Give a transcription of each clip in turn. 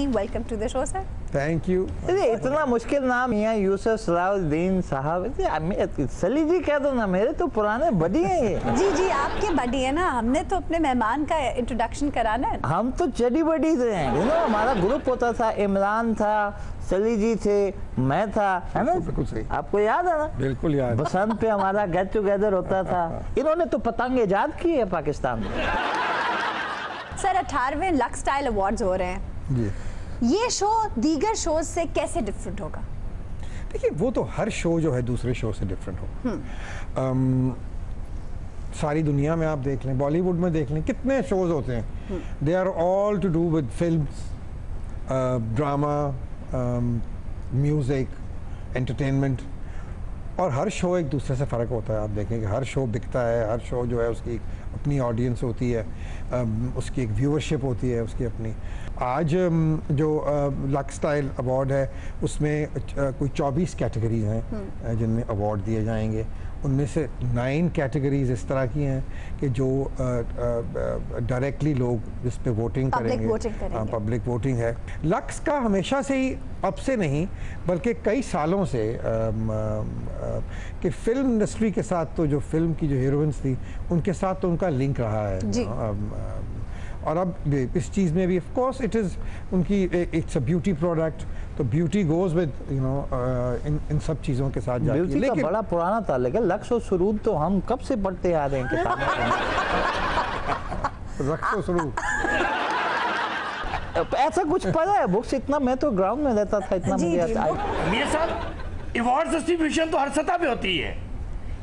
Morning, welcome to the show sir. Thank you. इतना मुश्किल नाम मियां यूसुफ सलाहुद्दीन साहब, सली जी कह दो ना, मेरे तो पुराने बडी हैं ये। जी जी आपके बडी है ना, हमने तो अपने मेहमान का इंट्रोडक्शन कराना है। हम तो चडी बडी थे, हमारा ग्रुप होता था, इमरान था, सली जी थे, मैं था, है ना? बिल्कुल सही। आपको याद है ना? बिल्कुल याद। बसंत पे हमारा गेट टुगेदर होता था। इन्होंने तो पतंग ईजाद की है पाकिस्तान में। सर 18वें लक्स स्टाइल अवार्ड्स हो रहे हैं जी। ये शो दीगर शोज से कैसे डिफरेंट होगा? देखिए वो तो हर शो जो है दूसरे शो से डिफरेंट हो। सारी दुनिया में आप देख लें, बॉलीवुड में देख लें, कितने शोज होते हैं। They are all to do with films, drama, music, entertainment, और हर शो एक दूसरे से फ़र्क होता है। आप देखें कि हर शो बिकता है, हर शो जो है उसकी अपनी ऑडियंस होती है, उसकी एक व्यूअरशिप होती है उसकी अपनी। आज जो लक्स स्टाइल अवार्ड है उसमें कोई 24 कैटेगरीज हैं जिनमें अवार्ड दिए जाएंगे। उनमें से 9 कैटेगरीज इस तरह की हैं कि जो डायरेक्टली लोग जिस पे वोटिंग करेंगे, पब्लिक वोटिंग है। लक्स का हमेशा से ही, अब से नहीं बल्कि कई सालों से, कि फिल्म इंडस्ट्री के साथ तो जो फिल्म की जो हीरोइंस थी उनके साथ तो उनका लिंक रहा है। और अब इस चीज़ में भी ऑफ कोर्स इट इज़ उनकी इट्स अ ब्यूटी प्रोडक्ट, तो beauty goes with you know इन सब चीज़ों के साथ जाती है। लेकिन बड़ा पुराना था, लेकिन लक्स और सुरूद तो हम कब से पढ़ते आ रहे हैं किताबें। रक्स और सुरूद ऐसा कुछ पता है बुक्स? इतना मैं तो ग्राउंड में रहता था, इतना मुझे मियां साहब अवार्ड डिस्ट्रीब्यूशन तो हर सतह पे होती है।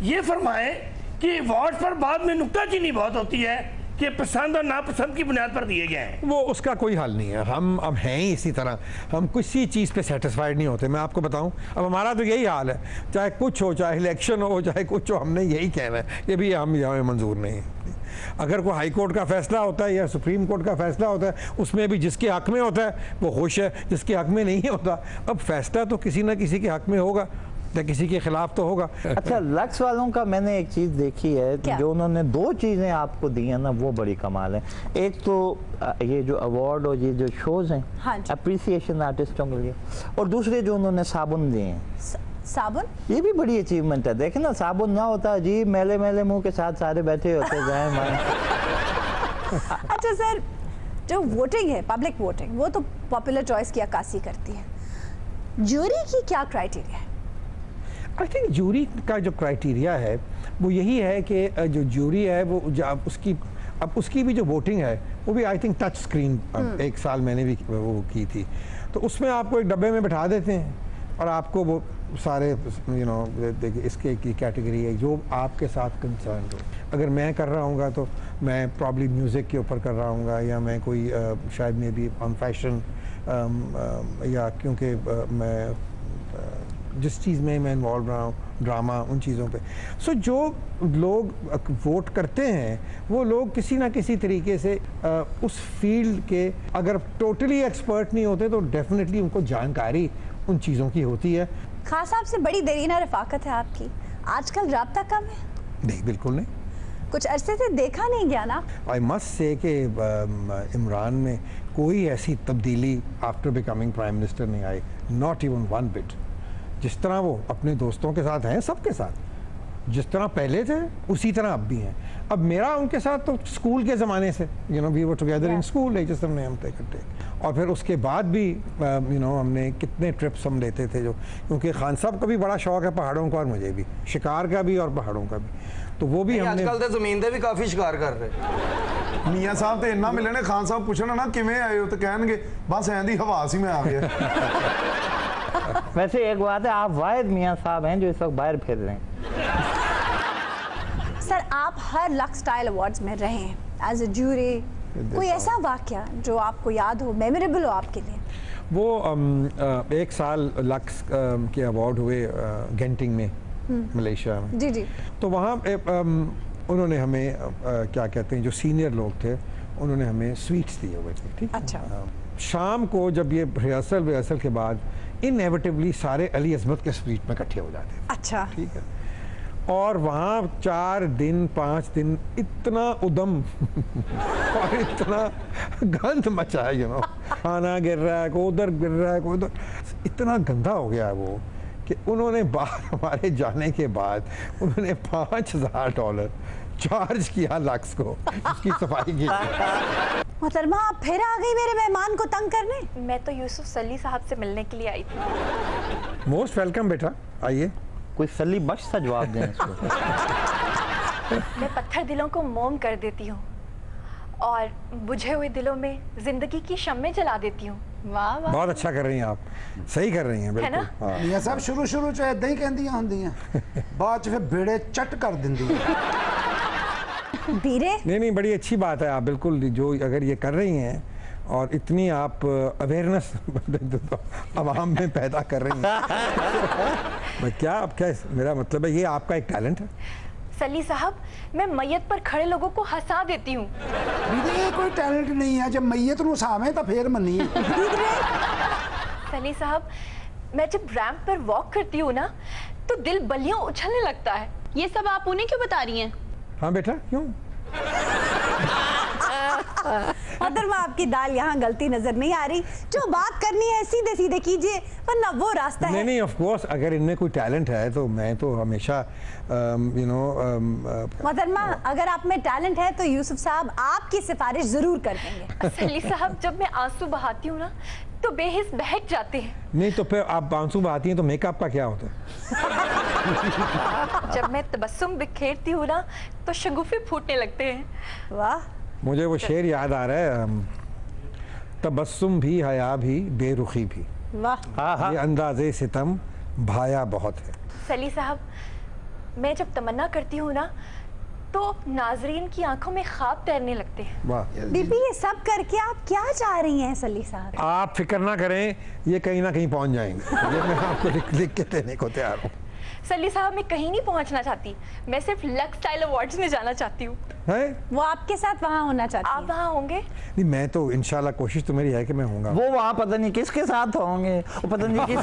ये फरमाए कि अवार्ड पर बाद में नुक्ताचीनी बहुत होती है कि पसंद और नापसंद की बुनियाद पर दिए गए हैं। वो उसका कोई हल नहीं है। हम अब हैं ही इसी तरह, हम किसी चीज़ पे सेटिस्फाइड नहीं होते। मैं आपको बताऊं, अब हमारा तो यही हाल है, चाहे कुछ हो, चाहे इलेक्शन हो, चाहे कुछ हो, हमने यही कहना है कि भी हम यहाँ मंजूर नहीं है। अगर कोई हाई कोर्ट का फैसला होता है या सुप्रीम कोर्ट का फैसला होता है, उसमें भी जिसके हक में होता है वो खुश है, जिसके हक में नहीं होता, अब फैसला तो किसी ना किसी के हक में होगा या किसी के खिलाफ तो होगा। अच्छा, लक्स वालों का मैंने एक चीज़ देखी है, जो उन्होंने 2 चीज़ें आपको दी हैं ना, वो बड़ी कमाल है। एक तो ये जो अवार्ड और ये जो शोज हैं, हाँ अप्रिसिएशन आर्टिस्टों के लिए, और दूसरे जो उन्होंने साबुन दिए हैं। साबुन, ये भी बड़ी अचीवमेंट है। देखें ना, साबुन ना होता जी, मैले मैले मुंह के साथ सारे बैठे होते जाए। अच्छा सर, जो वोटिंग है, पब्लिक वोटिंग, वो तो पॉपुलर चॉइस की अक्कासी करती है। ज्यूरी की क्या क्राइटेरिया है? आई थिंक ज्यूरी का जो क्राइटेरिया है वो यही है कि जो ज्यूरी है वो अब उसकी भी जो वोटिंग है वो भी आई थिंक टच स्क्रीन, एक साल मैंने भी वो की थी, तो उसमें आपको एक डब्बे में बिठा देते हैं और आपको वो सारे देखिए इसके की कैटेगरी है जो आपके साथ कंसर्न हो। अगर मैं कर रहा हूँगा तो मैं प्रॉब्ली म्यूज़िक के ऊपर कर रहा हूँगा, या मैं कोई शायद मे बी ऑन फैशन, या क्योंकि मैं जिस चीज़ में मैं इन्वॉल्व रहा हूँ, ड्रामा, उन चीज़ों पे। सो जो लोग वोट करते हैं वो लोग किसी ना किसी तरीके से उस फील्ड के, अगर टोटली एक्सपर्ट नहीं होते तो डेफिनेटली उनको जानकारी उन चीज़ों की होती है। खान साहब से बड़ी देरीना रफ़ाकत है आपकी, आजकल राब्ता कम है? नहीं, बिल्कुल नहीं, कुछ अरसे से देखा नहीं गया ना। आई मस्ट से कि इमरान में कोई ऐसी तब्दीली आफ्टर बिकमिंग प्राइम मिनिस्टर नहीं आई, नॉट इवन 1 बिट। जिस तरह वो अपने दोस्तों के साथ हैं, सबके साथ जिस तरह पहले थे उसी तरह अब भी हैं। अब मेरा उनके साथ तो स्कूल के ज़माने से we were together in school ages, हमने हम तय करते, और फिर उसके बाद भी हमने कितने ट्रिप्स हम लेते थे, जो क्योंकि खान साहब का भी बड़ा शौक है पहाड़ों का और मुझे भी, शिकार का भी और पहाड़ों का भी, तो वो भी हमने आजकल तो ज़मीन पे भी काफ़ी शिकार कर रहे। मियाँ साहब तो इन्ना मिलने, खान साहब पूछना ना किमें आए हो तो कहणगे बस ऐं दी हवास ही में आ गया। वैसे एक बात है, आप वाहिद मियाँ साहब हैं जो इस वक्त बाहर फिर रहे हैं। सर आप हर लक्स स्टाइल अवार्ड्स में रहे हैं एज ए ज्यूरी, कोई ऐसा वाकया जो आपको याद हो, मेमोरेबल हो आपके लिए? वो एक साल लक्स के अवार्ड हुए गेंटिंग में, मलेशिया में। जी जी। तो वहाँ उन्होंने हमें क्या कहते हैं, जो सीनियर लोग थे उन्होंने हमें स्वीट्स दिए हुए थे, ठीक। अच्छा। शाम को जब ये रिहर्सल के बाद इनएविटेबली सारे अली अज़मत के स्वीट में इकट्ठे हो जाते थे। अच्छा। ठीक है। और वहाँ 4 दिन 5 दिन इतना उदम और इतना गंद मचा है, यू नो, खाना गिर रहा है, कोई उधर गिर रहा है, कोई उधर, इतना गंदा हो गया है वो कि उन्होंने बाहर हमारे जाने के बाद उन्होंने $5000 चार्ज किया लक्स को उसकी सफाई की। मोहतरमा आप फिर आ गई मेरे मेहमान को तंग करने। मैं तो यूसुफ सली साहब से मिलने के लिए आई थी। मोस्ट वेलकम बेटा, आइए। कोई सली बख्श सा जवाब दें इसको। मैं पत्थर दिलों को मोम कर देती हूँ और बुझे हुए दिलों में जिंदगी की शम्में जला देती हूँ। वाह वाह, बहुत अच्छा कर रही हैं आप, सही कर रही हैं है ना? बिल्कुल। हाँ। मियां साहब शुरू च इदां ही कहंदियां हुंदियां, बाद च फिर बेड़े चट कर दिंदियां। धीरे। नहीं, बड़ी अच्छी बात है, आप बिल्कुल जो अगर ये कर रही हैं और इतनी आप अवेयरनेस आवाम में पैदा कर रही हैं। मैं क्या मेरा मतलब है ये आपका एक टैलेंट है। सली साहब, मैं मैयत पर खड़े लोगों को हंसा देती हूँ। ये कोई टैलेंट नहीं है, जब मैयत नूं हसावें तो फिर मन्निए। सली साहब, मैं जब रैंप पर वॉक करती हूँ ना तो दिल बलियों उछलने लगता है। ये सब आप उन्हें क्यों बता रही हैं? हाँ बेटा, क्यों? मोहतरमा आपकी दाल यहाँ गलती नजर नहीं आ रही, जो बात करनी है सीधे सीधे कीजिए, वरना वो रास्ता है। नहीं, ऑफ कोर्स अगर इनमें कोई टैलेंट है तो मैं तो हमेशा यू नो। मोहतरमा अगर आप में टैलेंट है तो यूसुफ साहब आपकी सिफारिश जरूर कर देंगे। सली साहब, जब मैं आंसू बहाती हूँ ना तो बेहिस बहक जाते हैं। नहीं तो फिर आप आंसू बहाती हैं तो मेकअप का क्या होता है? जब मैं तबस्सुम बिखेरती हूँ ना तो शगुफे फूटने लगते हैं। वाह, मुझे वो शेर याद आ रहा है, तबस्सुम भी हया भी बेरुखी भी, वाह। ये अंदाज़े सितम भाया बहुत है। सली साहब, मैं जब तमन्ना करती हूँ ना तो नाजरीन की आंखों में ख्वाब तैरने लगते हैं। वाह बीबी, ये सब करके आप क्या चाह रही हैं सली साहब? आप फिक्र ना करें, ये कहीं ना कहीं पहुंच जाएंगे। ये मैं आपको लिख के देने को तैयार हूँ। सली साहब, मैं कहीं नहीं पहुंचना चाहती, मैं सिर्फ लक्स स्टाइल अवार्ड्स में जाना चाहती हूँ। वो आपके साथ वहाँ होना चाहती आप वहाँ होंगे? नहीं, मैं तो इंशाल्लाह कोशिश तो मेरी है कि मैं होऊंगा। वो वहाँ पता नहीं किसके साथ होंगे, वो पता नहीं किस